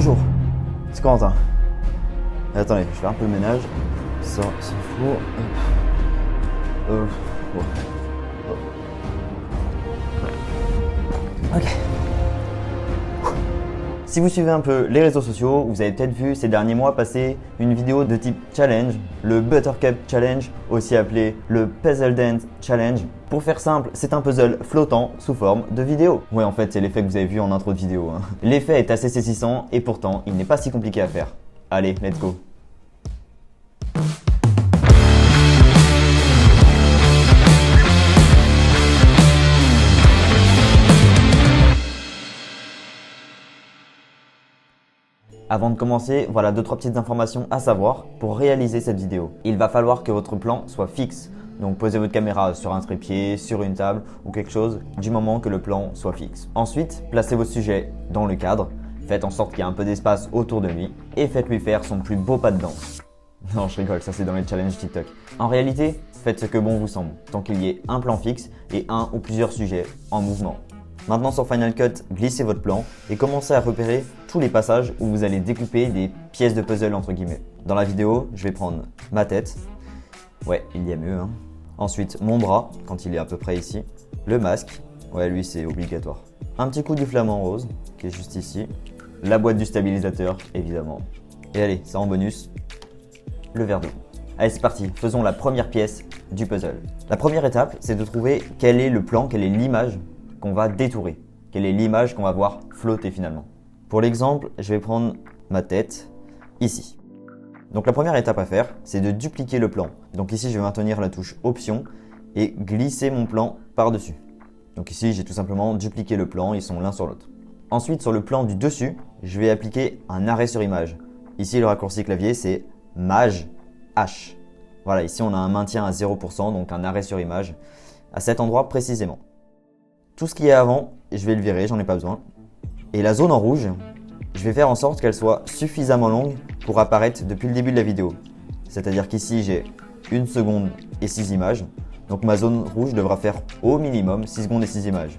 Bonjour, c'est Corentin. Attendez, je fais un peu le ménage. Ça, c'est fou. Bon. Ok. Si vous suivez un peu les réseaux sociaux, vous avez peut-être vu ces derniers mois passer une vidéo de type challenge, le Buttercup Challenge, aussi appelé le Puzzle Dance Challenge. Pour faire simple, c'est un puzzle flottant sous forme de vidéo. Ouais, en fait, c'est l'effet que vous avez vu en intro de vidéo. L'effet est assez saisissant et pourtant, il n'est pas si compliqué à faire. Allez, let's go. Avant de commencer, voilà 2-3 petites informations à savoir pour réaliser cette vidéo. Il va falloir que votre plan soit fixe. Donc posez votre caméra sur un trépied, sur une table ou quelque chose du moment que le plan soit fixe. Ensuite, placez votre sujet dans le cadre. Faites en sorte qu'il y ait un peu d'espace autour de lui et faites-lui faire son plus beau pas de danse. Non, je rigole, ça c'est dans les challenges TikTok. En réalité, faites ce que bon vous semble, tant qu'il y ait un plan fixe et un ou plusieurs sujets en mouvement. Maintenant sur Final Cut, glissez votre plan et commencez à repérer tous les passages où vous allez découper des pièces de puzzle entre guillemets. Dans la vidéo, je vais prendre ma tête. Ouais, il y a mieux. Ensuite, mon bras, quand il est à peu près ici. Le masque. Ouais, lui c'est obligatoire. Un petit coup du flamant rose, qui est juste ici. La boîte du stabilisateur, évidemment. Et allez, ça en bonus, le verre d'eau. Allez, c'est parti, faisons la première pièce du puzzle. La première étape, c'est de trouver quel est le plan, quelle est l'image qu'on va détourer, quelle est l'image qu'on va voir flotter finalement. Pour l'exemple, je vais prendre ma tête ici. Donc la première étape à faire, c'est de dupliquer le plan. Donc ici, je vais maintenir la touche option et glisser mon plan par-dessus. Donc ici, j'ai tout simplement dupliqué le plan, ils sont l'un sur l'autre. Ensuite, sur le plan du dessus, je vais appliquer un arrêt sur image. Ici, le raccourci clavier, c'est Maj H. Voilà, ici, on a un maintien à 0%, donc un arrêt sur image, à cet endroit précisément. Tout ce qui est avant, je vais le virer, j'en ai pas besoin. Et la zone en rouge, je vais faire en sorte qu'elle soit suffisamment longue pour apparaître depuis le début de la vidéo. C'est-à-dire qu'ici, j'ai 1 seconde et 6 images. Donc ma zone rouge devra faire au minimum 6 secondes et 6 images.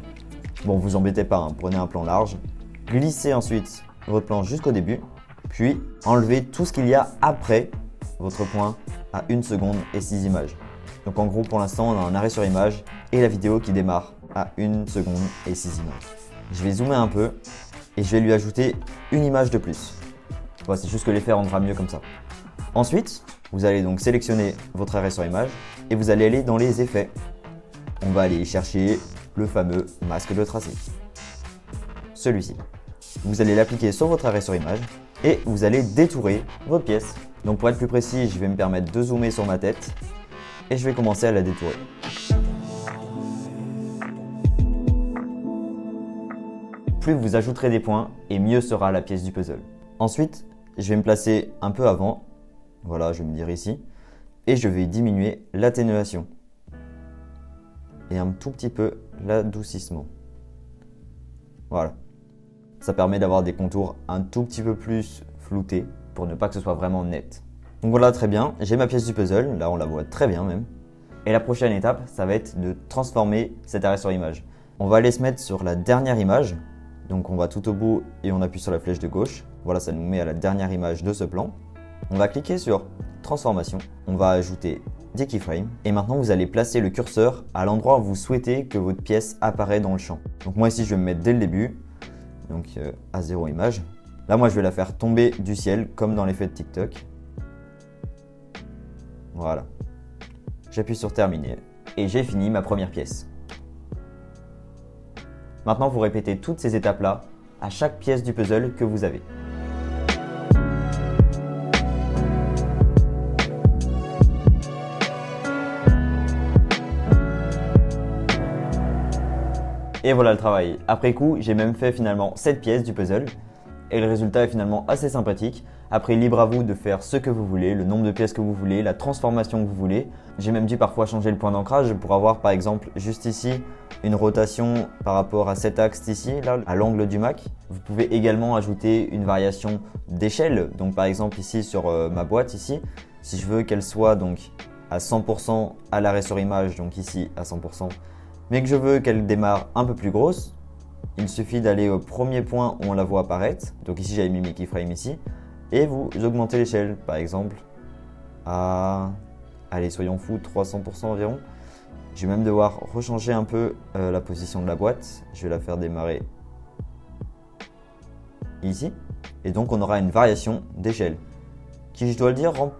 Bon, vous embêtez pas, prenez un plan large. Glissez ensuite votre plan jusqu'au début. Puis enlevez tout ce qu'il y a après votre point à 1 seconde et 6 images. Donc en gros, pour l'instant, on a un arrêt sur image et la vidéo qui démarre à 1 seconde et 6 images. Je vais zoomer un peu et je vais lui ajouter une image de plus. Bon, c'est juste que l'effet rendra mieux comme ça. Ensuite, vous allez donc sélectionner votre arrêt sur image et vous allez aller dans les effets. On va aller chercher le fameux masque de tracé. Celui-ci. Vous allez l'appliquer sur votre arrêt sur image et vous allez détourer votre pièce. Donc pour être plus précis, je vais me permettre de zoomer sur ma tête et je vais commencer à la détourer. Plus vous ajouterez des points et mieux sera la pièce du puzzle. Ensuite, je vais me placer un peu avant. Voilà, je vais me dire ici. Et je vais diminuer l'atténuation. Et un tout petit peu l'adoucissement. Voilà. Ça permet d'avoir des contours un tout petit peu plus floutés pour ne pas que ce soit vraiment net. Donc voilà, très bien. J'ai ma pièce du puzzle. Là, on la voit très bien même. Et la prochaine étape, ça va être de transformer cet arrêt sur image. On va aller se mettre sur la dernière image. Donc on va tout au bout et on appuie sur la flèche de gauche. Voilà, ça nous met à la dernière image de ce plan. On va cliquer sur transformation. On va ajouter des keyframes. Et maintenant, vous allez placer le curseur à l'endroit où vous souhaitez que votre pièce apparaît dans le champ. Donc moi ici, je vais me mettre dès le début. Donc à 0 image. Là, moi, je vais la faire tomber du ciel comme dans l'effet de TikTok. Voilà. J'appuie sur terminer et j'ai fini ma première pièce. Maintenant, vous répétez toutes ces étapes-là à chaque pièce du puzzle que vous avez. Et voilà le travail. Après coup, j'ai même fait finalement 7 pièces du puzzle. Et le résultat est finalement assez sympathique. Après, libre à vous de faire ce que vous voulez, le nombre de pièces que vous voulez, la transformation que vous voulez. J'ai même dû parfois changer le point d'ancrage pour avoir par exemple juste ici une rotation par rapport à cet axe ici, là, à l'angle du Mac. Vous pouvez également ajouter une variation d'échelle. Donc par exemple ici sur ma boîte ici, si je veux qu'elle soit donc à 100% à l'arrêt sur image, donc ici à 100%, mais que je veux qu'elle démarre un peu plus grosse, Il suffit d'aller au premier point où on la voit apparaître. Donc ici, j'avais mis mes keyframes ici. Et vous augmentez l'échelle, par exemple, à, allez, soyons fous, 300% environ. Je vais même devoir rechanger un peu la position de la boîte. Je vais la faire démarrer ici. Et donc, on aura une variation d'échelle qui, je dois le dire, rend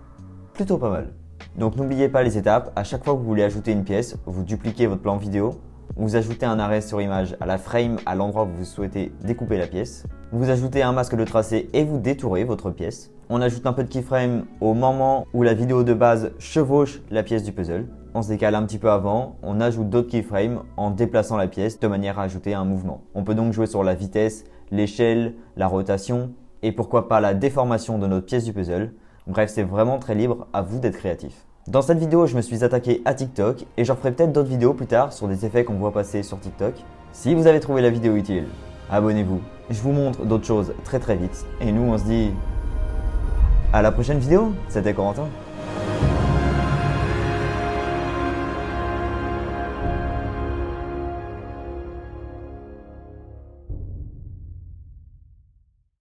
plutôt pas mal. Donc, n'oubliez pas les étapes. À chaque fois que vous voulez ajouter une pièce, vous dupliquez votre plan vidéo. Vous ajoutez un arrêt sur image à la frame à l'endroit où vous souhaitez découper la pièce. Vous ajoutez un masque de tracé et vous détourez votre pièce. On ajoute un peu de keyframe au moment où la vidéo de base chevauche la pièce du puzzle. On se décale un petit peu avant, on ajoute d'autres keyframes en déplaçant la pièce de manière à ajouter un mouvement. On peut donc jouer sur la vitesse, l'échelle, la rotation et pourquoi pas la déformation de notre pièce du puzzle. Bref, c'est vraiment très libre, à vous d'être créatif. Dans cette vidéo, je me suis attaqué à TikTok et j'en ferai peut-être d'autres vidéos plus tard sur des effets qu'on voit passer sur TikTok. Si vous avez trouvé la vidéo utile, abonnez-vous. Je vous montre d'autres choses très vite et nous on se dit à la prochaine vidéo. C'était Corentin.